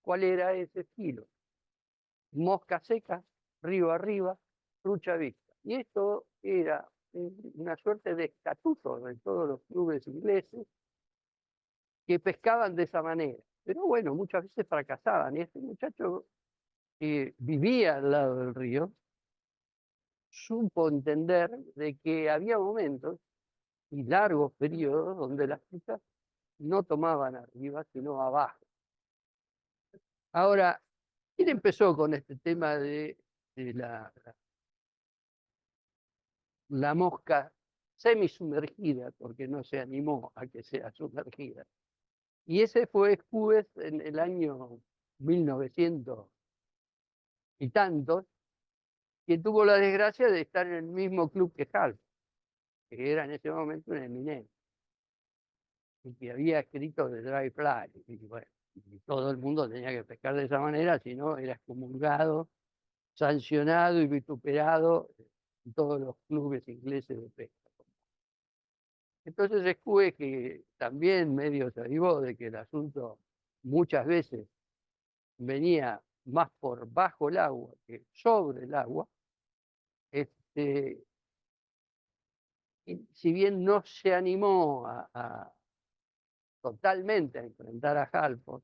¿Cuál era ese estilo? Mosca seca, río arriba, trucha vista. Y esto era una suerte de estatuto de todos los clubes ingleses que pescaban de esa manera. Pero bueno, muchas veces fracasaban. Y este muchacho que vivía al lado del río supo entender de que había momentos y largos periodos donde las truchas no tomaban arriba, sino abajo. Ahora, ¿quién empezó con este tema de la mosca semisumergida? Porque no se animó a que sea sumergida. Y ese fue Skúes en el año 1900 y tantos, que tuvo la desgracia de estar en el mismo club que Half, que era en ese momento un eminente, y que había escrito de Dry Fly. Y bueno, y todo el mundo tenía que pescar de esa manera, si no era excomulgado, sancionado y vituperado en todos los clubes ingleses de pesca. Entonces Skúes, que también medio se avivó de que el asunto muchas veces venía más por bajo el agua que sobre el agua, este, si bien no se animó totalmente a enfrentar a Halford,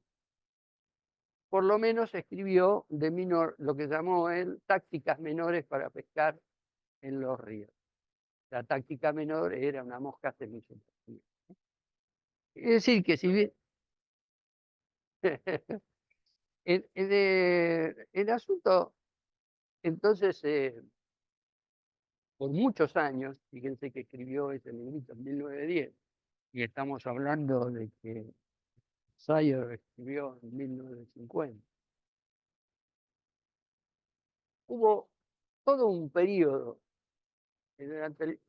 por lo menos escribió lo que llamó él tácticas menores para pescar en los ríos. La táctica menor era una mosca semisumergida. Es decir, que si bien el asunto, entonces, por muchos años, fíjense que escribió ese librito en 1910, y estamos hablando de que Sayer escribió en 1950. Hubo todo un periodo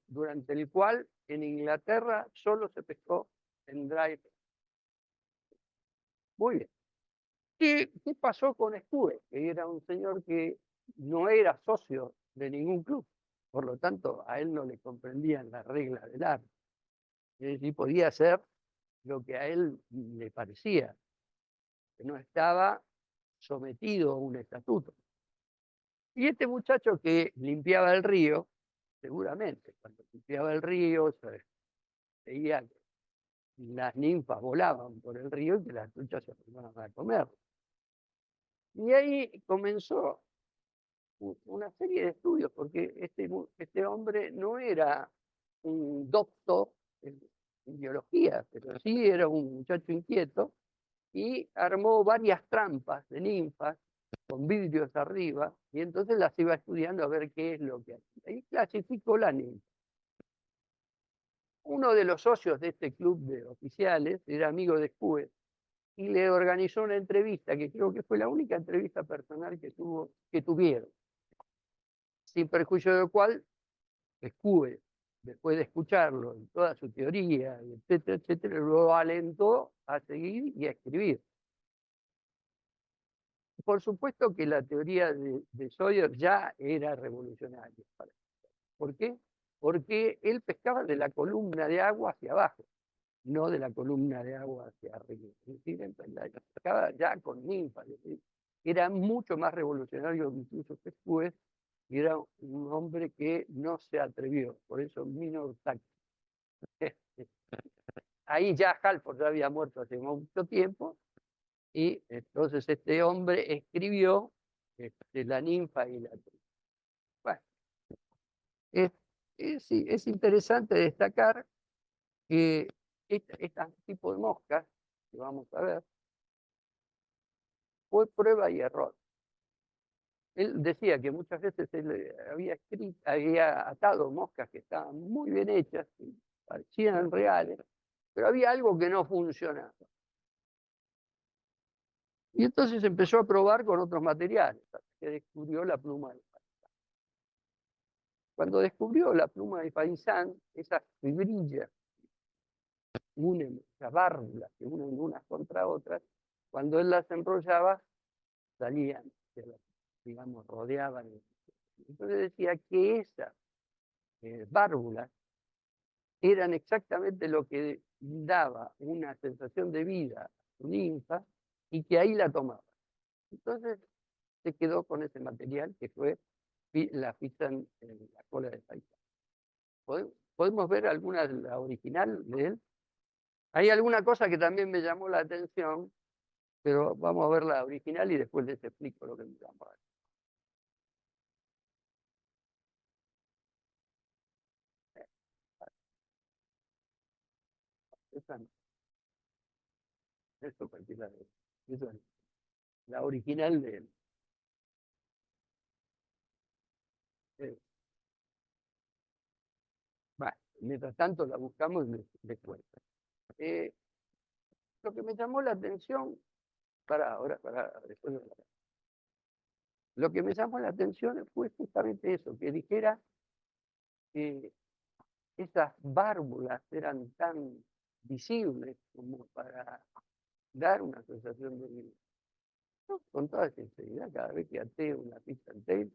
durante el cual en Inglaterra solo se pescó en dry. Muy bien. ¿Qué pasó con Skúes? Que era un señor que no era socio de ningún club, por lo tanto a él no le comprendían las reglas del arte. Es decir, podía hacer lo que a él le parecía, que no estaba sometido a un estatuto. Y este muchacho que limpiaba el río, seguramente, cuando limpiaba el río, veía que las ninfas volaban por el río y que las truchas se formaban a comer. Y ahí comenzó una serie de estudios, porque este hombre no era un doctor en biología, pero sí era un muchacho inquieto y armó varias trampas de ninfas con vidrios arriba, y entonces las iba estudiando a ver qué es lo que hacía. Y clasificó la ninfa. Uno de los socios de este club de oficiales era amigo de Skúes y le organizó una entrevista, que creo que fue la única entrevista personal que tuvieron, sin perjuicio del cual Skúes, después de escucharlo y toda su teoría, etcétera, etcétera, lo alentó a seguir y a escribir. Por supuesto que la teoría de Sawyer ya era revolucionaria. ¿Por qué? Porque él pescaba de la columna de agua hacia abajo, no de la columna de agua hacia arriba. Es decir, pescaba ya con ninfas. Era mucho más revolucionario que incluso Skúes, y era un hombre que no se atrevió, por eso minor táctico. Ahí ya Halford ya había muerto hace mucho tiempo, y entonces este hombre escribió La ninfa y la trucha. Bueno, es interesante destacar que este tipo de moscas que vamos a ver fue prueba y error. Él decía que muchas veces él había atado moscas que estaban muy bien hechas, y parecían reales, pero había algo que no funcionaba. Y entonces empezó a probar con otros materiales, hasta que descubrió la pluma de faisán. Cuando descubrió la pluma de faisán, esas fibrillas unen, las válvulas que unen unas contra otras, cuando él las enrollaba, salían, digamos, rodeaban. Entonces decía que esas válvulas eran exactamente lo que daba una sensación de vida a su ninfa, y que ahí la tomaba. Entonces se quedó con ese material que fue la pizza en la cola de paisa. ¿Podemos ver alguna, la original de él? Hay alguna cosa que también me llamó la atención, pero vamos a ver la original y después les explico lo que me llamó la atención. Esto cualquiera de eso es la original de él. Eh, Bueno, mientras tanto la buscamos y les cuento. Eh, lo que me llamó la atención, después lo que me llamó la atención fue justamente eso, que dijera que esas válvulas eran tan visibles como para dar una sensación de vida. Yo, con toda sinceridad, cada vez que ateo una pista en tape,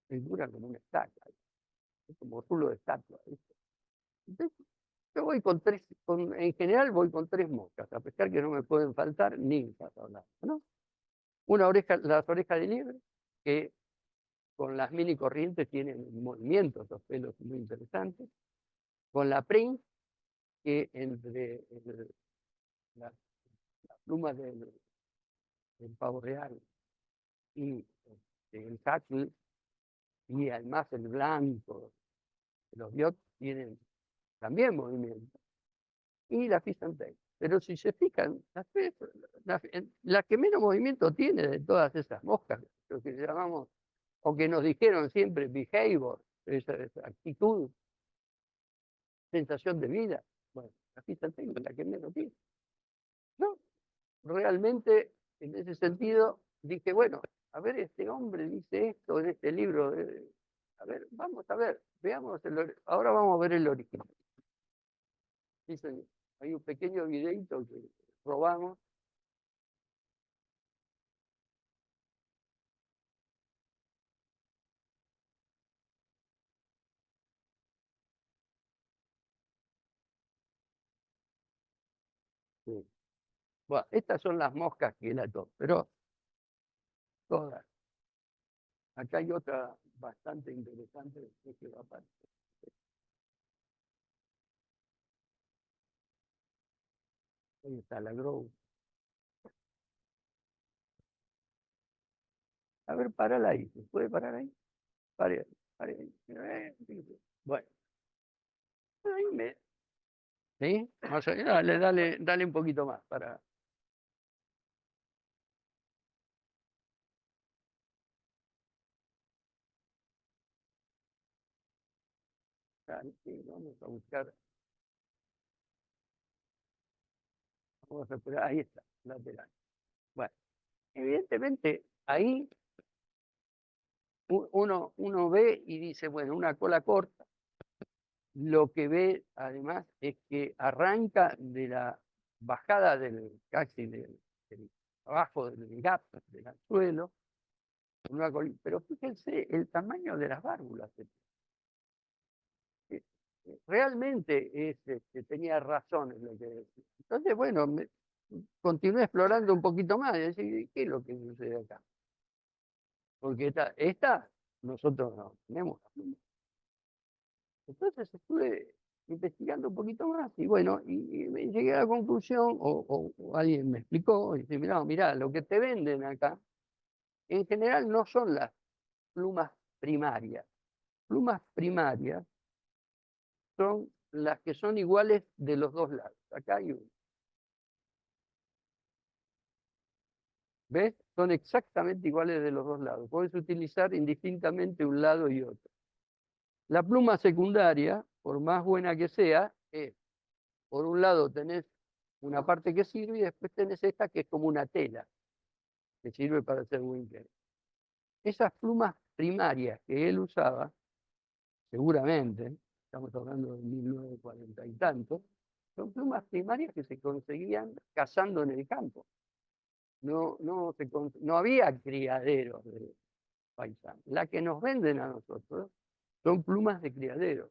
es dura como una estaca, es como rulo de estatua. ¿Viste? Entonces, yo voy en general voy con tres moscas, a pesar que no me pueden faltar ninfas hablando, ¿no? Una oreja, las orejas de liebre, que con las mini corrientes tienen movimientos, los pelos muy interesantes. Con la Prince, que entre la, la pluma del pavo real y el caqui, y además el blanco, los biot tienen también movimiento. Y la fish and tail. Pero si se fijan, la que menos movimiento tiene de todas esas moscas, lo que llamamos, o que nos dijeron siempre behavior, esa actitud, sensación de vida, bueno, la fish and tail es la que menos tiene. No, realmente, en ese sentido, dije, bueno, a ver, este hombre dice esto en este libro, a ver, vamos a ver, veamos, ahora vamos a ver el original. Dice, hay un pequeño videito que robamos. Sí. Bueno, estas son las moscas que él ató, pero todas. Acá hay otra bastante interesante que va a aparecer. Ahí está la Grow. A ver, parala ahí. ¿Se puede parar ahí? Pare, pare ahí. Bueno, ahí me. ¿Sí? Más allá, dale un poquito más para. Sí, vamos a buscar. Vamos a esperar. Ahí está, lateral. Bueno, evidentemente ahí uno ve y dice, bueno, una cola corta. Lo que ve además es que arranca de la bajada casi del abajo del gap del anzuelo, pero fíjense el tamaño de las válvulas. Eh, Realmente tenía razón en lo que decía. Entonces, bueno, continué explorando un poquito más y decir, ¿qué es lo que sucede acá? Porque esta nosotros no tenemos. Entonces estuve investigando un poquito más y bueno, y me llegué a la conclusión, o alguien me explicó, y dice, mirá, lo que te venden acá, en general no son las plumas primarias. Plumas primarias son las que son iguales de los dos lados. Acá hay una. ¿Ves? Son exactamente iguales de los dos lados. Puedes utilizar indistintamente un lado y otro. La pluma secundaria, por más buena que sea, es, por un lado tenés una parte que sirve y después tenés esta que es como una tela, que sirve para hacer winkler. Esas plumas primarias que él usaba, seguramente, estamos hablando de 1940 y tanto, son plumas primarias que se conseguían cazando en el campo. No había criaderos de paisano. La que nos venden a nosotros son plumas de criadero.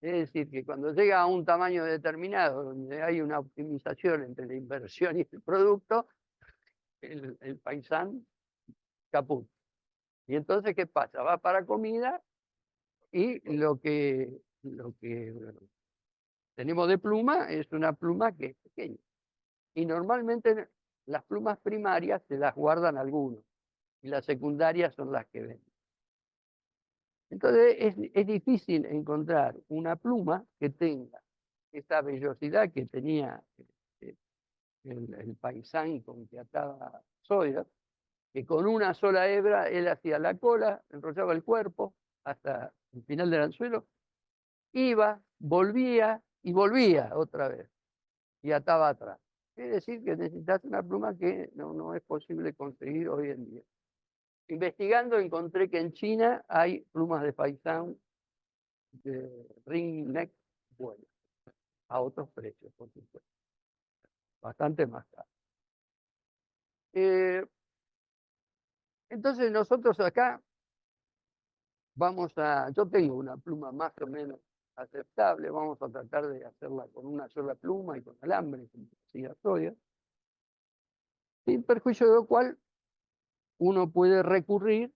Es decir, que cuando llega a un tamaño determinado, donde hay una optimización entre la inversión y el producto, el faisán caput. Y entonces, ¿qué pasa? Va para comida y lo que tenemos de pluma es una pluma que es pequeña. Y normalmente las plumas primarias se las guardan algunos y las secundarias son las que venden. Entonces es difícil encontrar una pluma que tenga esa vellosidad que tenía el paisán con que ataba Sawyer, que con una sola hebra él hacía la cola, enrollaba el cuerpo hasta el final del anzuelo, iba, volvía y volvía otra vez y ataba atrás. Es decir, que necesitas una pluma que no es posible conseguir hoy en día. Investigando encontré que en China hay plumas de faisán de ring neck buenas, a otros precios, por supuesto, bastante más caros. Entonces nosotros acá yo tengo una pluma más o menos aceptable, vamos a tratar de hacerla con una sola pluma y con alambre, como decía Sawyer, sin perjuicio de lo cual uno puede recurrir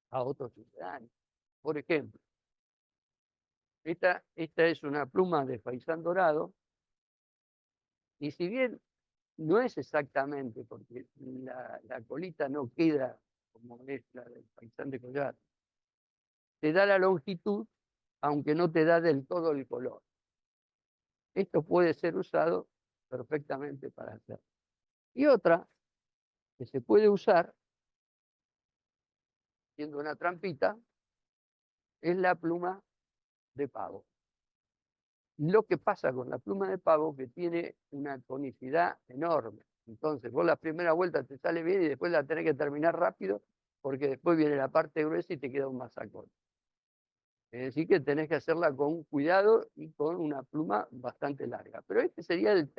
a otros sucedáneos. Por ejemplo, esta es una pluma de faisán dorado, y si bien no es exactamente, porque la colita no queda como es la del faisán de collar, te da la longitud, aunque no te da del todo el color. Esto puede ser usado perfectamente para hacer. Y otra que se puede usar, siendo una trampita, es la pluma de pavo. Lo que pasa con la pluma de pavo que tiene una tonicidad enorme. Entonces, vos la primera vuelta te sale bien y después la tenés que terminar rápido porque después viene la parte gruesa y te queda un masacón. Es decir, que tenés que hacerla con cuidado y con una pluma bastante larga. Pero este sería el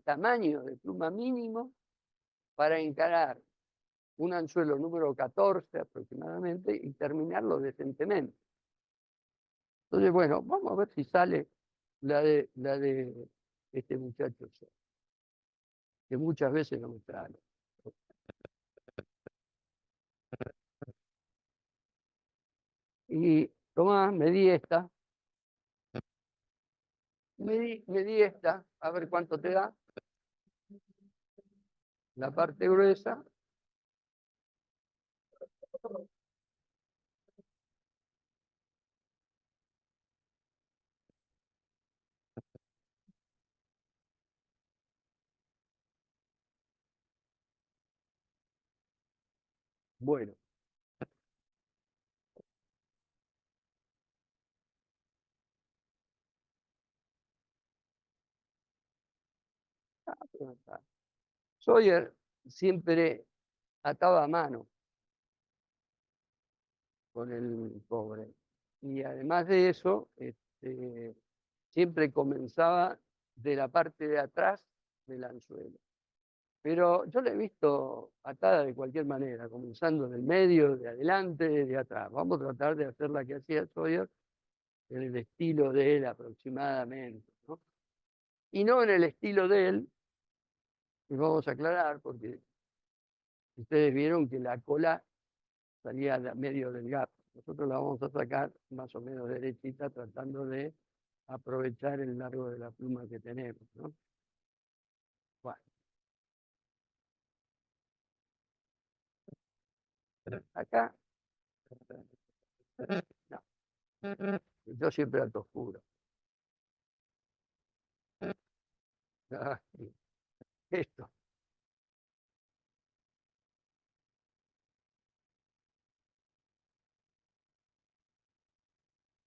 tamaño de pluma mínimo para encarar un anzuelo número 14 aproximadamente y terminarlo decentemente. Entonces, bueno, vamos a ver si sale la de este muchacho, que muchas veces no me sale. Y tomá, medí esta, a ver cuánto te da, la parte gruesa. Bueno, Sawyer siempre ataba a mano con el cobre. Y además de eso, siempre comenzaba de la parte de atrás del anzuelo. Pero yo la he visto atada de cualquier manera, comenzando del medio, de adelante, de atrás. Vamos a tratar de hacer la que hacía Sawyer en el estilo de él aproximadamente, ¿no? Y no en el estilo de él, y vamos a aclarar, porque ustedes vieron que la cola salía a medio del gap. Nosotros la vamos a sacar más o menos derechita, tratando de aprovechar el largo de la pluma que tenemos, ¿no? Bueno, acá, no, yo siempre alto oscuro. Ah, esto,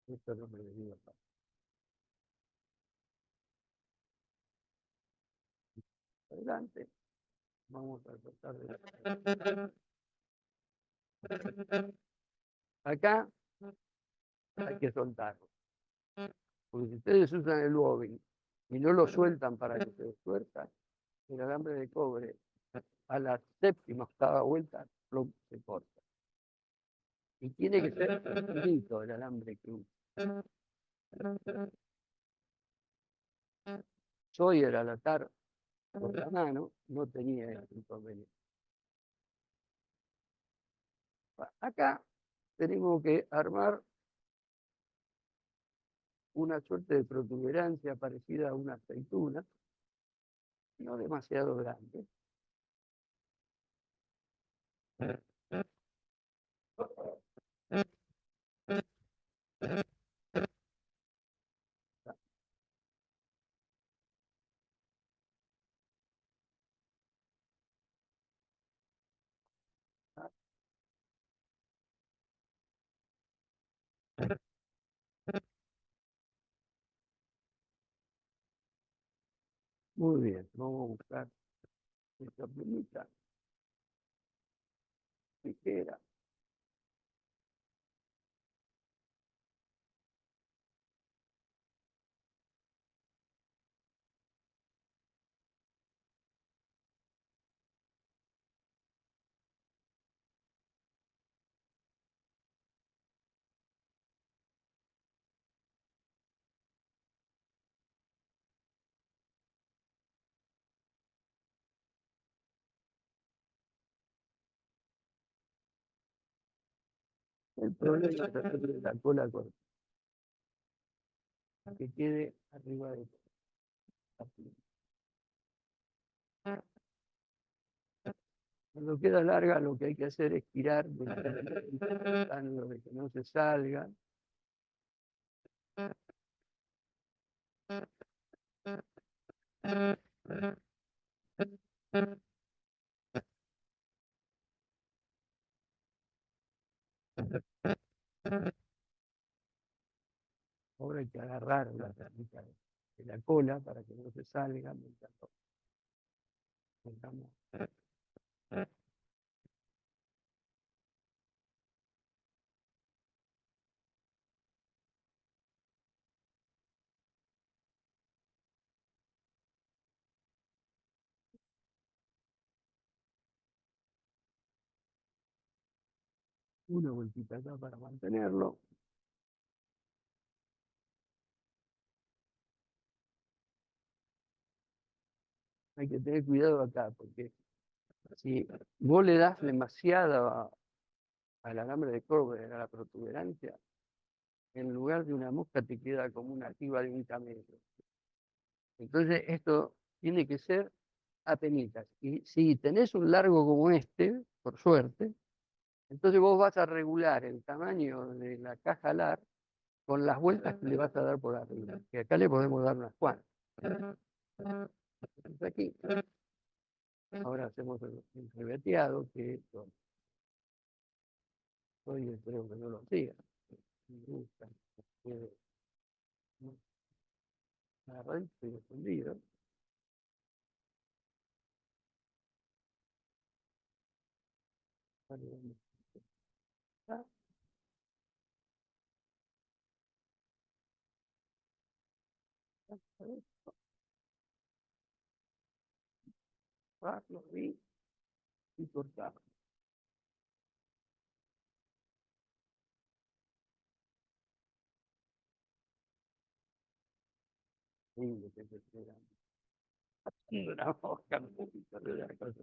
esto no me digo. Adelante, vamos a tratar de... Acá hay que soltarlo. Porque si ustedes usan el bobbin y no lo sueltan para que se suelta, el alambre de cobre a la séptima, octava vuelta, plum, se corta. Y tiene que ser finito el alambre que usa. Sawyer al atar por la mano, no tenía ese inconveniente. Acá tenemos que armar una suerte de protuberancia parecida a una aceituna, no demasiado grande. Muy bien, vamos a buscar esta plumita, tijera. El problema es hacerle la cola corta, que quede arriba de la pluma. Cuando queda larga, lo que hay que hacer es girar tratando de que no se salga. Ahora hay que agarrar la ramita de la cola para que no se salga mientras lo pongamos. Una vueltita acá para mantenerlo. Hay que tener cuidado acá, porque si vos le das demasiada al alambre de cobre, a la protuberancia, en lugar de una mosca te queda como una jiba de un camello. Entonces esto tiene que ser a penitas. Y si tenés un largo como este, por suerte, entonces vos vas a regular el tamaño de la caja LAR con las vueltas que le vas a dar por arriba. Que acá le podemos dar unas cuantas. Aquí. Ahora hacemos el reveteado, que esto hoy espero que no lo siga. Me gusta. Agarradito y escondido. Bajarlo ahí y cortar. Sí, lo que se espera. Una mosca, un poquito de la cosa.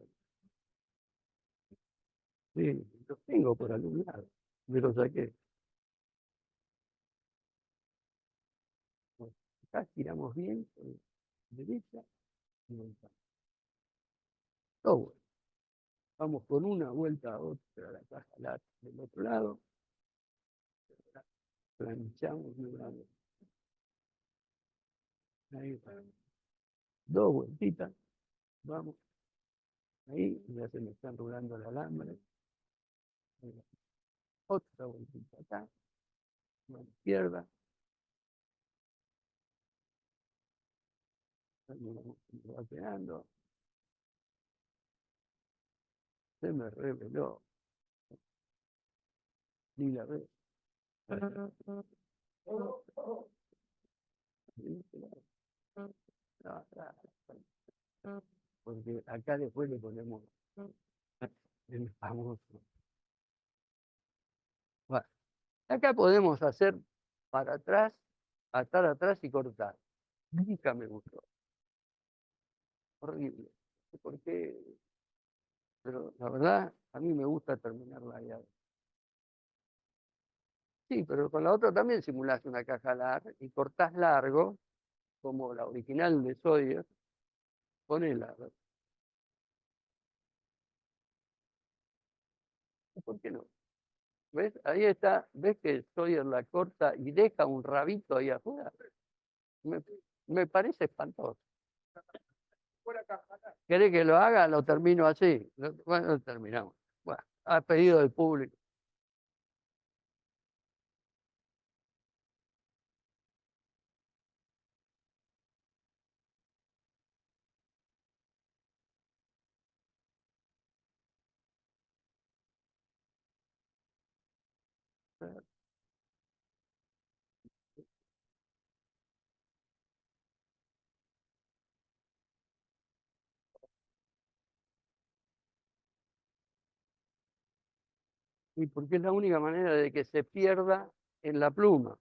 Sí, los tengo por algún lado. Me los saqué. Bueno, acá tiramos bien, derecha y vuelta. Todo bueno. Vamos con una vuelta a otra, la caja del otro lado. Planchamos nuevamente. Ahí está. Dos vueltitas. Vamos. Ahí ya se me está enrolando el alambre. Otra vueltita acá. Mano izquierda. Me va quedando. Se me reveló. Ni la vez. No, porque acá después le ponemos el famoso. Bueno, acá podemos hacer para atrás, atar atrás y cortar. Nunca me gustó. horrible. No sé por qué, pero la verdad, a mí me gusta terminarla ahí. Sí, pero con la otra también simulás una caja larga y cortás largo, como la original de Sawyer, ponela. ¿Por qué no? ¿Ves? Ahí está, ¿ves que Sawyer la corta y deja un rabito ahí afuera? Me, me parece espantoso. ¿Querés que lo haga? Lo termino así. Bueno, lo terminamos. Bueno, a pedido del público. Y porque es la única manera de que se pierda en la pluma.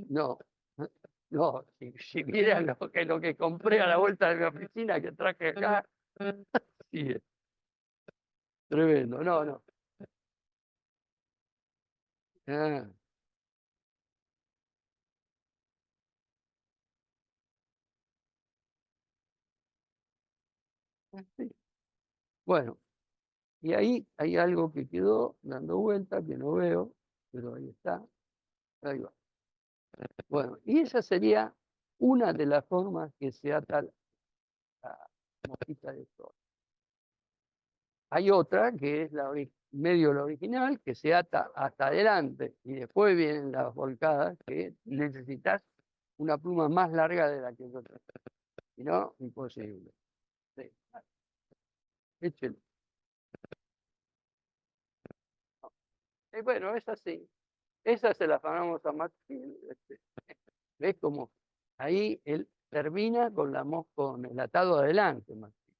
No, no, si vieran lo que compré a la vuelta de mi oficina que traje acá, sí, es tremendo. No, no. Ah, sí. Bueno, y ahí hay algo que quedó dando vuelta, que no veo, pero ahí está. Ahí va. Bueno, y esa sería una de las formas que se ata la mosquita de sol. Hay otra que es medio la original, que se ata hasta adelante y después vienen las volcadas, que necesitas una pluma más larga de la que yo tengo. Si no, imposible. Sí. Échelo. Y bueno, es así. Esa se la famosa Maxfield. ¿Ves cómo ahí él termina con con el atado adelante, Maxfield?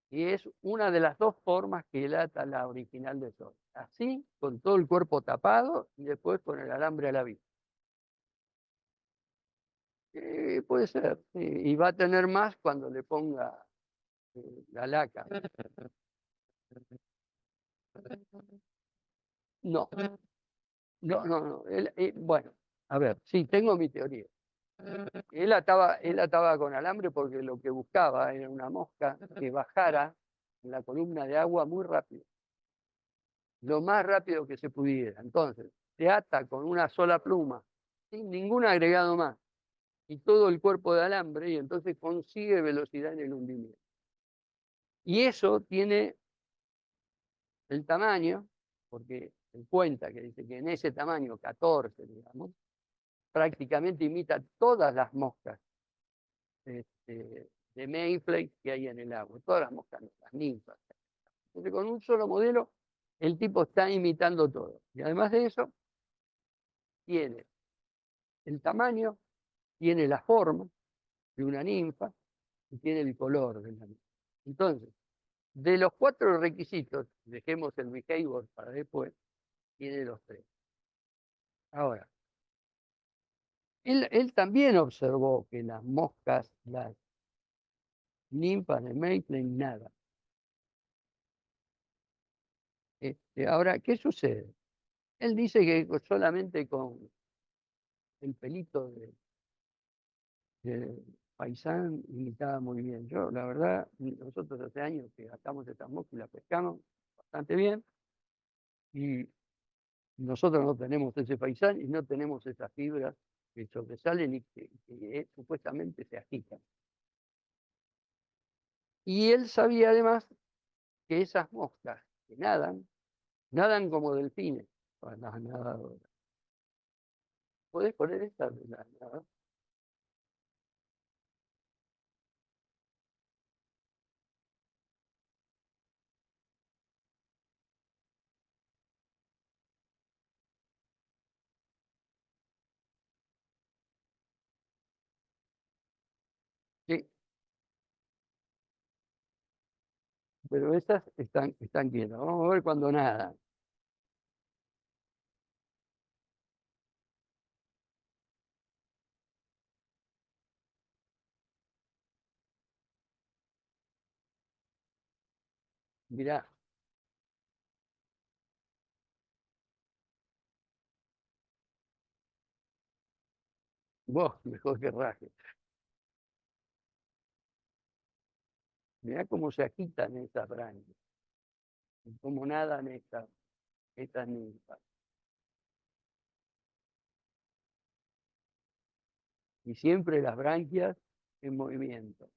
Y es una de las dos formas que él ata la original de Sol. Así, con todo el cuerpo tapado y después con el alambre a la vista. Puede ser, sí. Y va a tener más cuando le ponga la laca. No, no. Bueno, a ver, sí, tengo mi teoría. Él ataba con alambre porque lo que buscaba era una mosca que bajara en la columna de agua muy rápido, lo más rápido que se pudiera. Entonces, se ata con una sola pluma, sin ningún agregado más, y todo el cuerpo de alambre, y entonces consigue velocidad en el hundimiento. Y eso tiene el tamaño, porque él cuenta que dice que en ese tamaño, 14, digamos, prácticamente imita todas las moscas de Mayfly que hay en el agua, todas las moscas, las ninfas. Entonces, con un solo modelo, el tipo está imitando todo. Y además de eso, tiene el tamaño, tiene la forma de una ninfa y tiene el color de la ninfa. Entonces, de los cuatro requisitos, dejemos el behavior para después, tiene los tres. Ahora, él también observó que las moscas, las ninfas de Mayfly, nada. Ahora, ¿qué sucede? Él dice que solamente con el pelito de Paisán imitaba muy bien. Yo, la verdad, nosotros hace años que atamos esta mosca y la pescamos bastante bien, y nosotros no tenemos ese Paisán y no tenemos esas fibras que sobresalen y que supuestamente se agitan. Y él sabía además que esas moscas que nadan como delfines. Bueno, nadadoras. ¿Podés poner esta? Sí, pero esas están quietas. Vamos a ver cuando nadan. Mirá, vos mejor que raje. Mirá cómo se agitan esas branquias, cómo nadan estas ninfas. Y siempre las branquias en movimiento.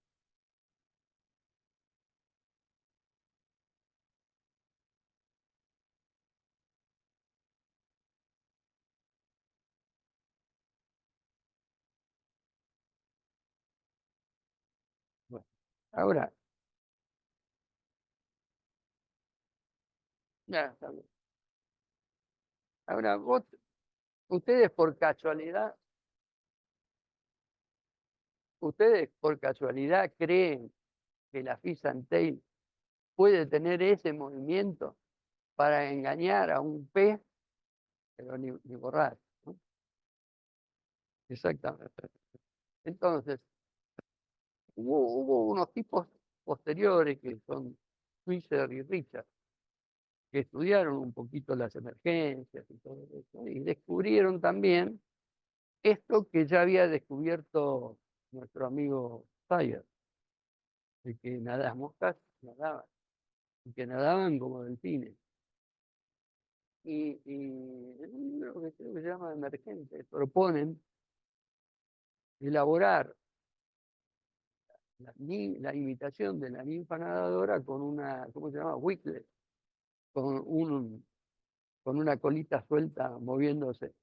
Bueno, ahora, ya está bien. Ahora, ustedes por casualidad creen que la Fish and Tail puede tener ese movimiento para engañar a un pez, pero ni borrar, ¿no? Exactamente. Entonces, hubo unos tipos posteriores que son Fisher y Richard, que estudiaron un poquito las emergencias y todo eso, y descubrieron también esto que ya había descubierto nuestro amigo Sayer, de que las moscas nadaban, y que nadaban como delfines. Y en un libro que creo que se llama Emergentes, proponen elaborar la imitación de la ninfa nadadora con una, ¿cómo se llama? Wiglet, con, con una colita suelta moviéndose.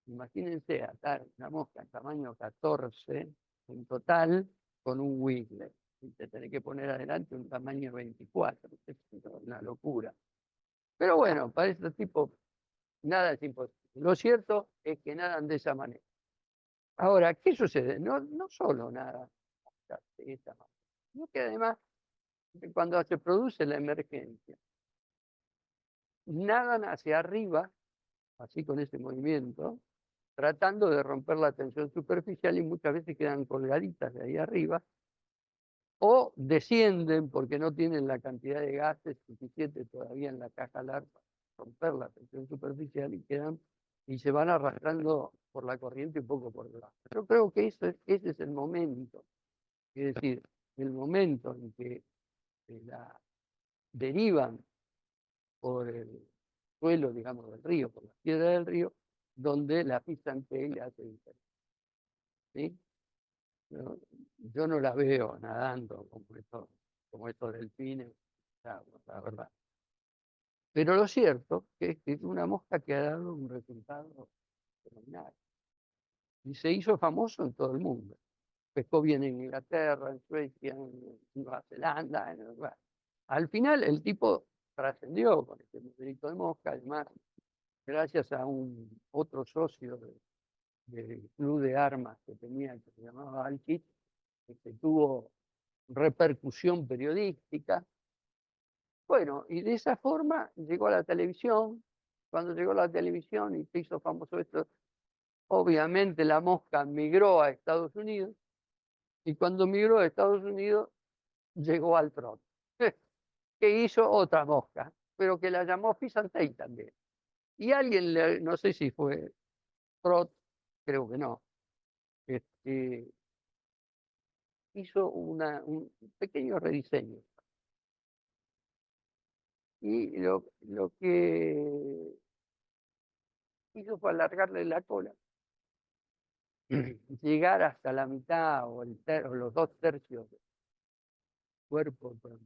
Imagínense atar una mosca en tamaño 14 en total con un wiglet. Y te tenés que poner adelante un tamaño 24. Es una locura. Pero bueno, para este tipo nada es imposible. Lo cierto es que nadan de esa manera. Ahora, ¿qué sucede? No solo nada de esta manera, sino que además, cuando se produce la emergencia, nadan hacia arriba, así con ese movimiento, tratando de romper la tensión superficial y muchas veces quedan colgaditas de ahí arriba, o descienden porque no tienen la cantidad de gases suficiente todavía en la caja larga para romper la tensión superficial y quedan y se van arrastrando por la corriente un poco por debajo. Yo creo que ese es el momento, es decir, el momento en que la derivan por el suelo, digamos, del río, por la piedra del río, donde la pista le hace diferencia. ¿Sí? Yo no la veo nadando como estos delfines, la verdad. Pero lo cierto es que es una mosca que ha dado un resultado fenomenal. Y se hizo famoso en todo el mundo. Pescó bien en Inglaterra, en Suecia, en Nueva Zelanda. Bueno. Al final el tipo trascendió con este modelito de mosca, además, gracias a un otro socio del club de armas que tenía, que se llamaba Alkit, que tuvo repercusión periodística. Bueno, y de esa forma llegó a la televisión. Cuando llegó a la televisión y se hizo famoso esto, obviamente la mosca migró a Estados Unidos, y cuando migró a Estados Unidos llegó al trot, que hizo otra mosca, pero que la llamó Fisantei también. Y alguien, no sé si fue Trot, creo que no, este, hizo un pequeño rediseño. Y lo que hizo fue alargarle la cola, llegar hasta la mitad o los 2/3 del cuerpo del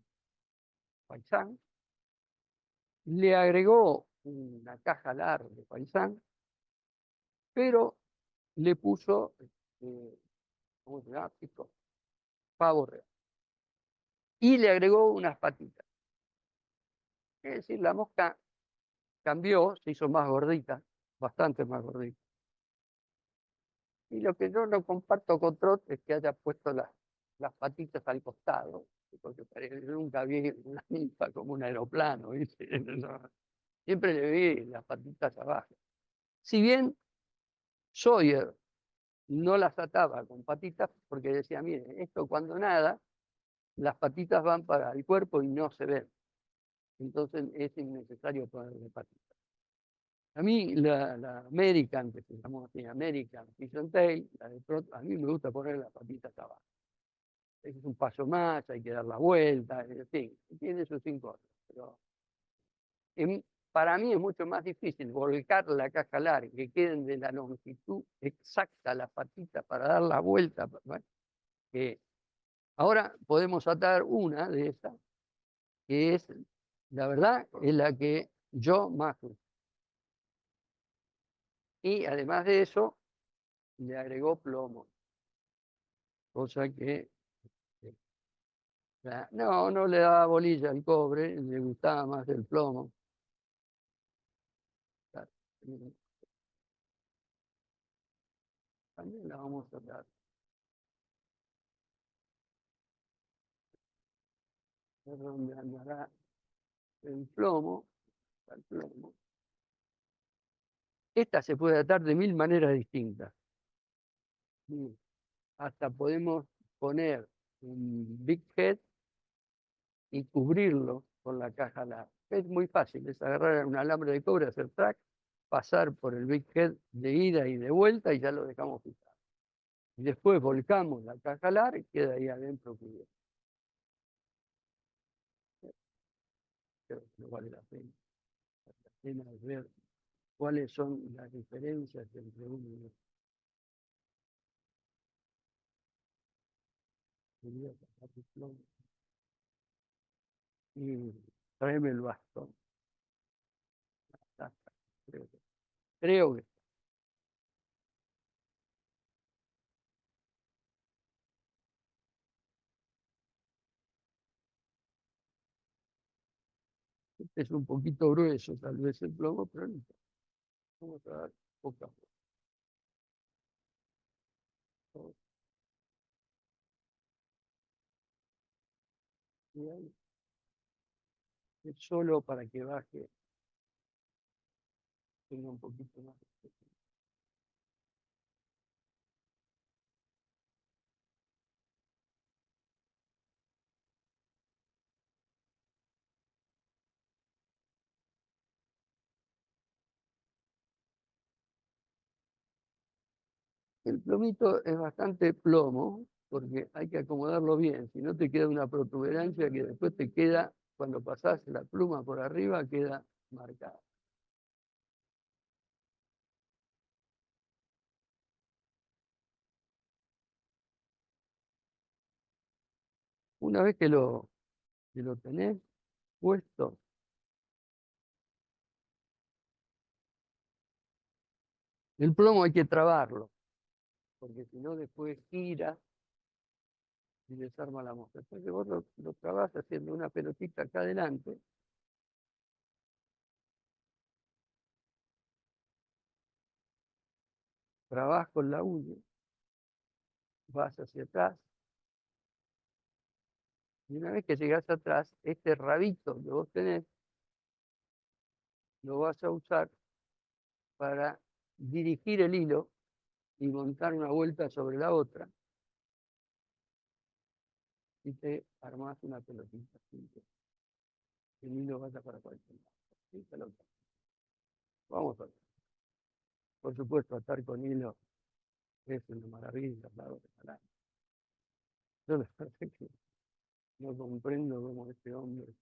faisán, le agregó una caja larga de faisán, pero le puso, ¿cómo se llama? Pavo real. Y le agregó unas patitas. Es decir, la mosca cambió, se hizo más gordita, bastante más gordita. Y lo que yo no comparto con Trot es que haya puesto las patitas al costado, porque yo nunca vi una ninfa como un aeroplano, ¿viste? No, siempre le vi las patitas abajo. Si bien Sawyer no las ataba con patitas, porque decía, mire, esto cuando nada las patitas van para el cuerpo y no se ven. Entonces es innecesario ponerle patitas. A mí la American, que se llamó así, American Fish and Tail, a mí me gusta poner las patitas abajo. Es un paso más, hay que dar la vuelta, en fin, tiene sus 5 horas. Pero para mí es mucho más difícil volcar la caja larga, que queden de la longitud exacta las patitas para dar la vuelta. ¿Vale? Ahora podemos atar una de estas, que es, la verdad, es la que yo más uso. Y además de eso, le agregó plomo, cosa que no le daba bolilla al cobre, le gustaba más el plomo. También la vamos a dar. Es donde andará el plomo, el plomo. Esta se puede atar de 1000 maneras distintas. Hasta podemos poner un big head y cubrirlo con la caja larga. Es muy fácil, es agarrar un alambre de cobre, hacer track, pasar por el big head de ida y de vuelta y ya lo dejamos fijado. Y después volcamos la caja larga y queda ahí adentro cubierto. Creo que no vale la pena. Vale la pena ver cuáles son las diferencias entre uno y otro. Y tráeme el bastón. Creo que, creo que este es un poquito grueso, tal vez el plomo, pero no importa. Vamos a dar poca fuerza. Es solo para que baje, tenga un poquito más. El plomito es bastante plomo, porque hay que acomodarlo bien, si no te queda una protuberancia que después te queda, cuando pasás la pluma por arriba, queda marcada. Una vez que lo tenés puesto, el plomo hay que trabarlo, porque si no después gira y desarma la mosca. Entonces vos lo trabás haciendo una pelotita acá adelante, trabás con la uña, vas hacia atrás, y una vez que llegás atrás, este rabito que vos tenés, lo vas a usar para dirigir el hilo y montar una vuelta sobre la otra, y te armás una pelotita. El hilo vaya para cualquier lado. ¿Sí? Vamos a ver. Por supuesto, atar con hilo es una maravilla, claro. Yo la verdad que no comprendo cómo este hombre.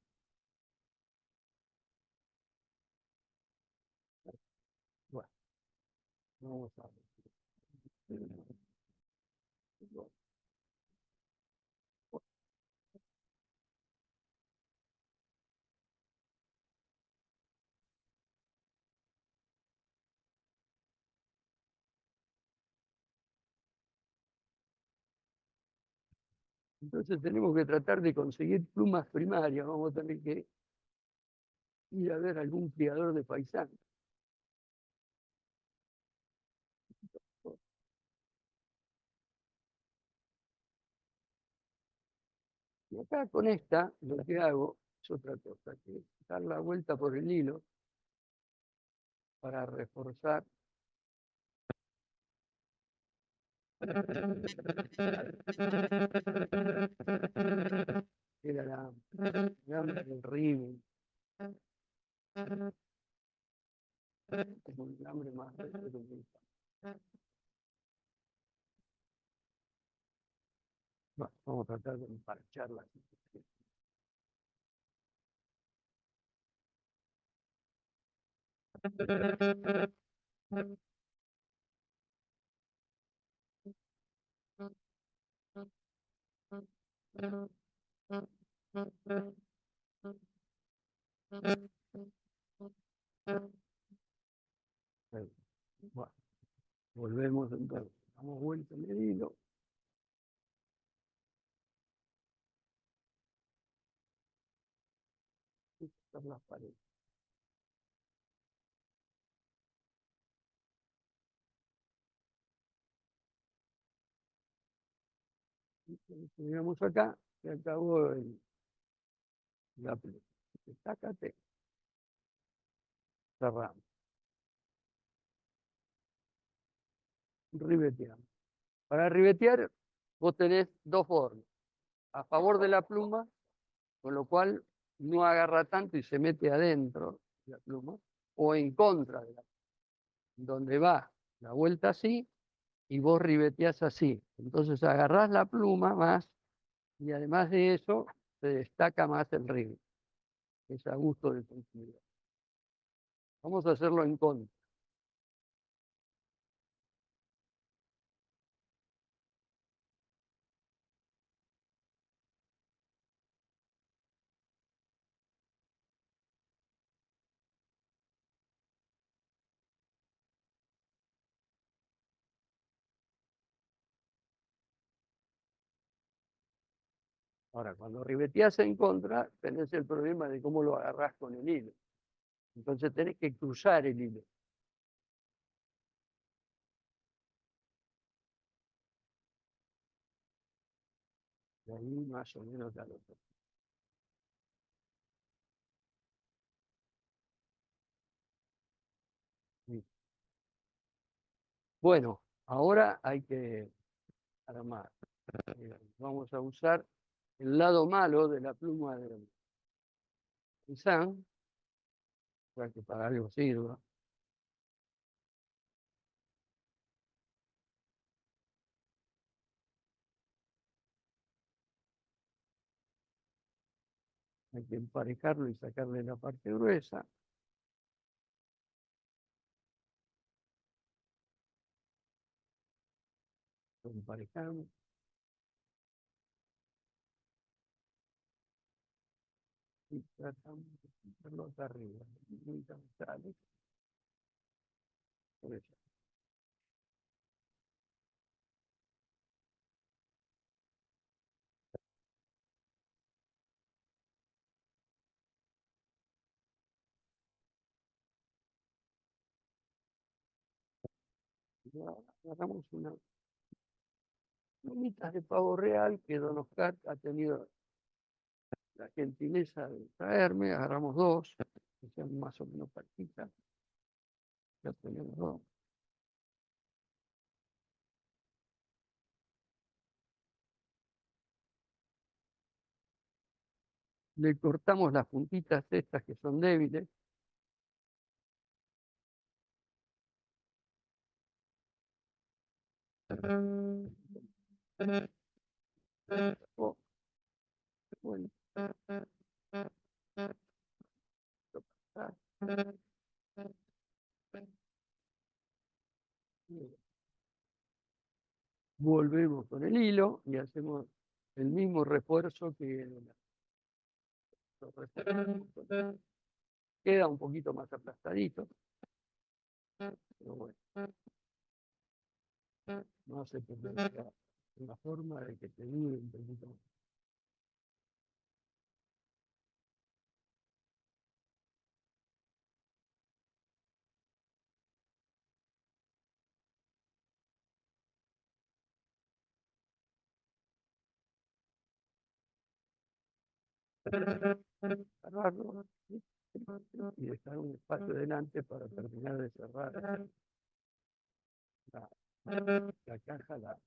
Bueno, vamos a ver. Entonces tenemos que tratar de conseguir plumas primarias. Vamos a tener que ir a ver algún criador de faisán. Y acá con esta lo que hago es otra cosa, que es dar la vuelta por el hilo para reforzar Era el hambre del Riven, como el hambre más religioso. Bueno, vamos a tratar de emparchar la situación. Bueno, volvemos entonces. Damos vuelta en el hilo. Estas las paredes. Llegamos acá, se acabó la pelota. Sácate, cerramos, ribeteamos. Para ribetear, vos tenés dos formas. A favor de la pluma, con lo cual no agarra tanto y se mete adentro de la pluma, o en contra de la pluma, donde va la vuelta así y vos ribeteás así. Entonces agarrás la pluma más y además de eso se destaca más el ribete. Es a gusto del consumidor. Vamos a hacerlo en contra. Ahora, cuando ribeteás en contra, tenés el problema de cómo lo agarrás con el hilo. Entonces tenés que cruzar el hilo. De ahí más o menos al otro. Bueno, ahora hay que armar. Vamos a usar el lado malo de la pluma del San, para que para algo sirva. Hay que emparejarlo y sacarle la parte gruesa. Lo emparejamos y tratamos de ponerlo acá arriba. Sale, por eso. Agarramos una mitad de pavo real que Don Oscar ha tenido la gentileza de traerme. Agarramos dos, que sean más o menos partitas. Ya tenemos dos. Le cortamos las puntitas estas que son débiles. Oh, bueno, volvemos con el hilo y hacemos el mismo refuerzo que los refuerzos. Queda un poquito más aplastadito, pero bueno, no hace perder la forma de que te dure un poquito más. Cerrarlo y dejar un espacio delante para terminar de cerrar la, la caja.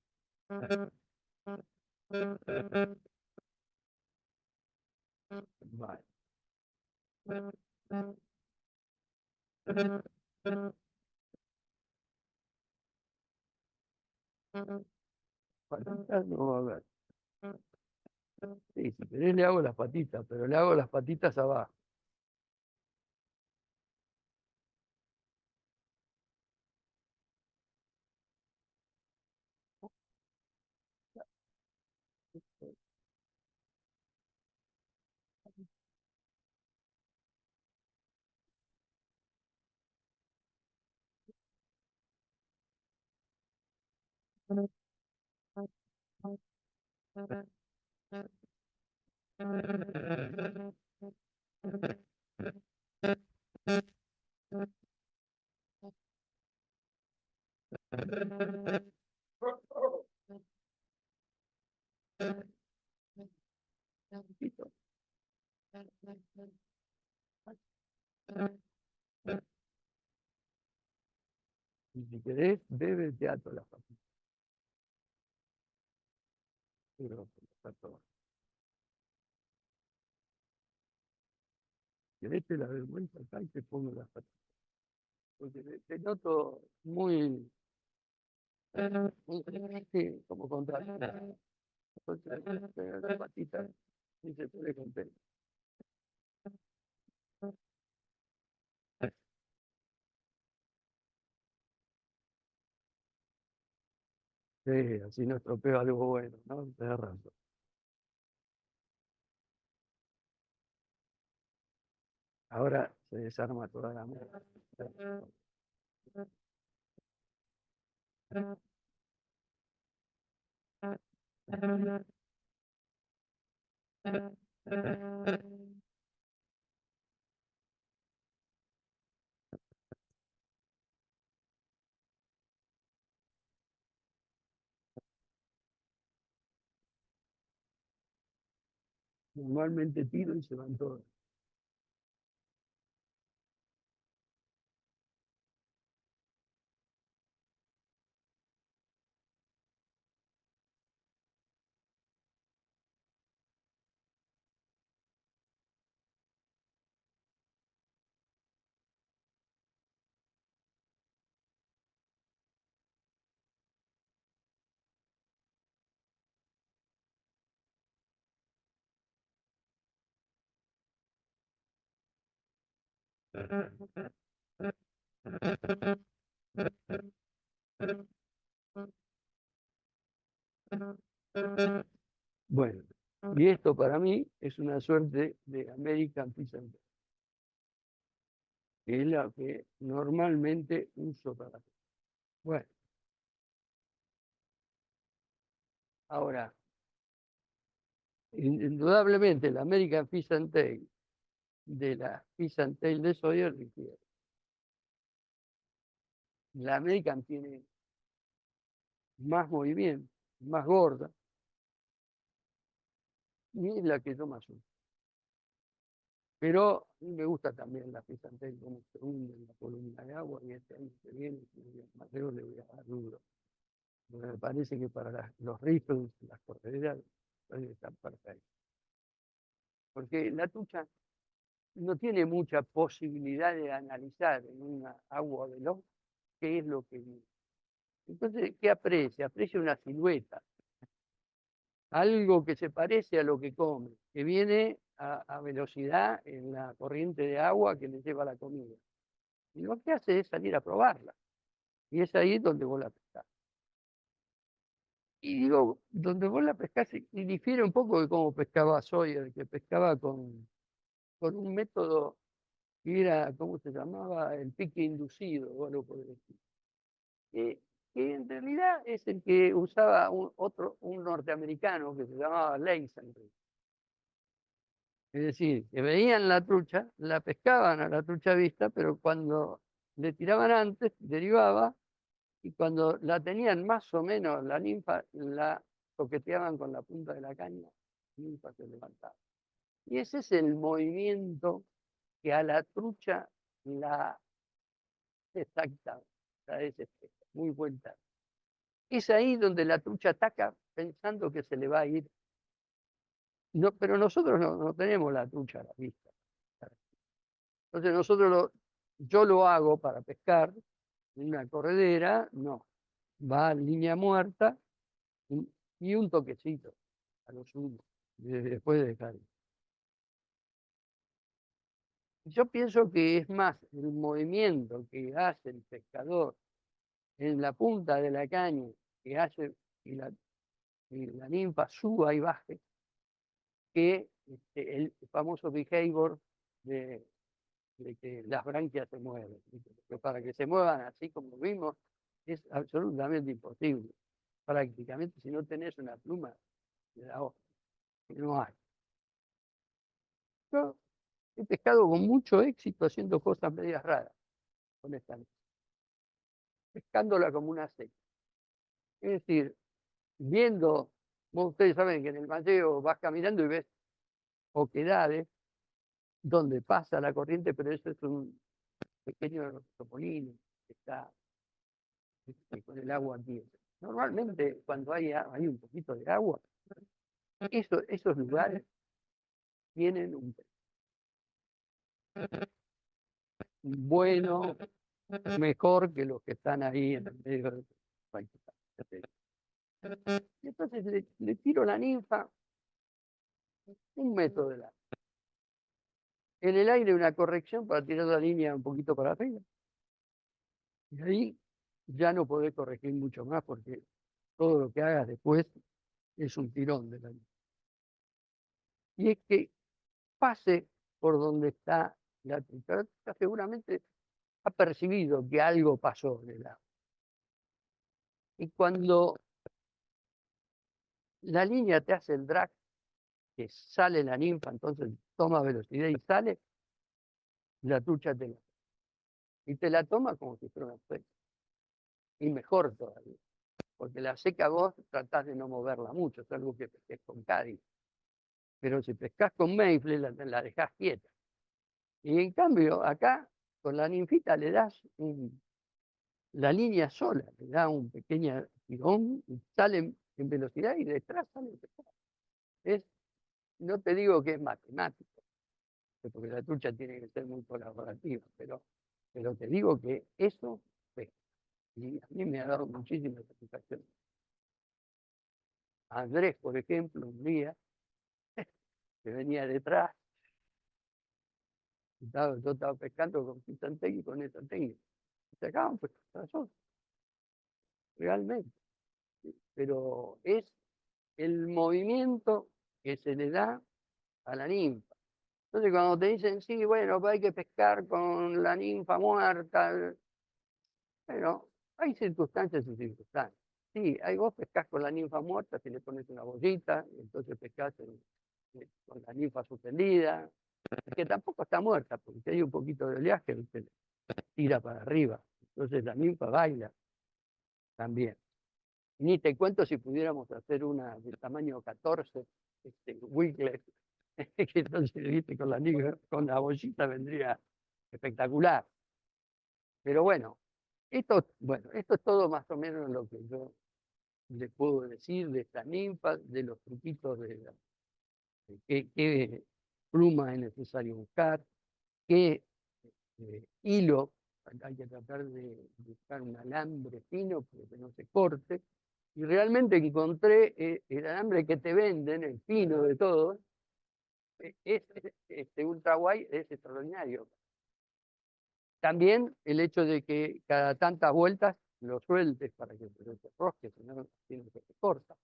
Vale. Patitas no va a haber. Sí, si querés le hago las patitas, pero le hago las patitas abajo. Listo. Y si querés, bebe teatro las patitas. Pero está todo. ¿Querés te la vergüenza acá y te pongo las patitas? Porque te noto muy, sí, como contrario. Entonces, las patitas y se pone contento. Sí, así no estropeo algo bueno, ¿no? Tenés razón. Ahora se desarma toda la mesa. Normalmente tiro y se van todos. Bueno, y esto para mí es una suerte de American Pizza, que es la que normalmente uso para. Bueno, ahora, indudablemente la American Pizza and Tail de la Pizza and Tail de Sawyer difiere. La American tiene más movimiento, más gorda, y es la que yo más uso. Pero a mí me gusta también la Pizza and Tail como se hunde en la columna de agua, y este año que viene, si Mateo le voy a dar duro. Porque me parece que para los rifles, las correderas, están perfectas. Porque la trucha no tiene mucha posibilidad de analizar en una agua veloz qué es lo que viene. Entonces, ¿qué aprecia? Aprecia una silueta, algo que se parece a lo que come, que viene a velocidad en la corriente de agua que le lleva la comida. Y lo que hace es salir a probarla. Y es ahí donde vos la pescás. Y digo, donde vos la pescás, y difiere un poco de cómo pescaba Sawyer, que pescaba con un método que era, ¿cómo se llamaba? El pique inducido, o algo por el estilo. Que en realidad es el que usaba un norteamericano que se llamaba Leisenberg. Es decir, que veían la trucha, la pescaban a la trucha vista, pero cuando le tiraban antes, derivaba, y cuando la tenían más o menos, la ninfa la toqueteaban con la punta de la caña, la ninfa se levantaba. Y ese es el movimiento que a la trucha la exacta, la desespera. Muy buen término. Es ahí donde la trucha ataca pensando que se le va a ir. No, pero nosotros no tenemos la trucha a la vista. Entonces yo lo hago para pescar en una corredera, no. Va a línea muerta y, y un toquecito a lo sumo, después de dejar. Yo pienso que es más el movimiento que hace el pescador en la punta de la caña, que hace y la ninfa suba y baje, que el famoso behavior de que las branquias se mueven. Porque para que se muevan así como vimos, es absolutamente imposible. Prácticamente, si no tenés una pluma de la hoja, que no hay. Yo he pescado con mucho éxito haciendo cosas medias raras, honestamente. Pescándola como una seca. Es decir, viendo, ustedes saben que en el Mateo vas caminando y ves oquedades donde pasa la corriente, pero eso es un pequeño topolino que está con el agua aquí. Normalmente cuando hay un poquito de agua, esos lugares tienen un bueno, mejor que los que están ahí en el medio del país. Y entonces le tiro la ninfa 1 metro de largo. En el aire una corrección para tirar la línea un poquito para arriba. Y ahí ya no podés corregir mucho más porque todo lo que hagas después es un tirón de la línea. Y es que pase por donde está la trucha. Seguramente ha percibido que algo pasó en el agua. Y cuando la línea te hace el drag, que sale la ninfa, entonces toma velocidad y sale, la trucha te la toma. Y te la toma como si fuera una seca. Y mejor todavía, porque la seca vos tratás de no moverla mucho, es algo que pesques con Cádiz. Pero si pescás con Mayfly, la dejás quieta. Y en cambio, acá, con la ninfita le das la línea sola, le da un pequeño tirón, y sale en velocidad y detrás sale el pescado. No te digo que es matemático, porque la trucha tiene que ser muy colaborativa, pero te digo que eso pesca. Y a mí me ha dado muchísima satisfacción. Andrés, por ejemplo, un día, que venía detrás, yo estaba pescando con Pisantec y con esa técnica. Sacaban pues razón, realmente. Pero es el movimiento que se le da a la ninfa. Entonces cuando te dicen, sí, bueno, pues hay que pescar con la ninfa muerta, bueno, hay circunstancias y circunstancias. Sí, vos pescás con la ninfa muerta, si le pones una bollita, entonces pescás con la ninfa suspendida, que tampoco está muerta, porque hay un poquito de oleaje, usted tira para arriba. Entonces la ninfa baila también. Ni te cuento si pudiéramos hacer una del tamaño 14, Wickles, que entonces, viste, con la ninfa, con la bollita vendría espectacular. Pero bueno, esto es todo más o menos lo que yo le puedo decir de esta ninfa, de los truquitos de qué pluma es necesario buscar, qué hilo, hay que tratar de buscar un alambre fino para que no se corte. Y realmente encontré el alambre que te venden, el fino de todo, ultra guay, es extraordinario. También el hecho de que cada tantas vueltas lo sueltes para que se rosque, si no, tiene que se corta.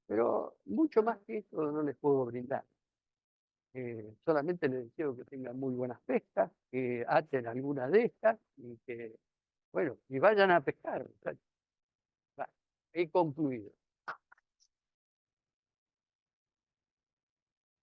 Pero mucho más que eso no les puedo brindar. Solamente les deseo que tengan muy buenas pescas, que aten alguna de estas y que, bueno, y vayan a pescar. He concluido.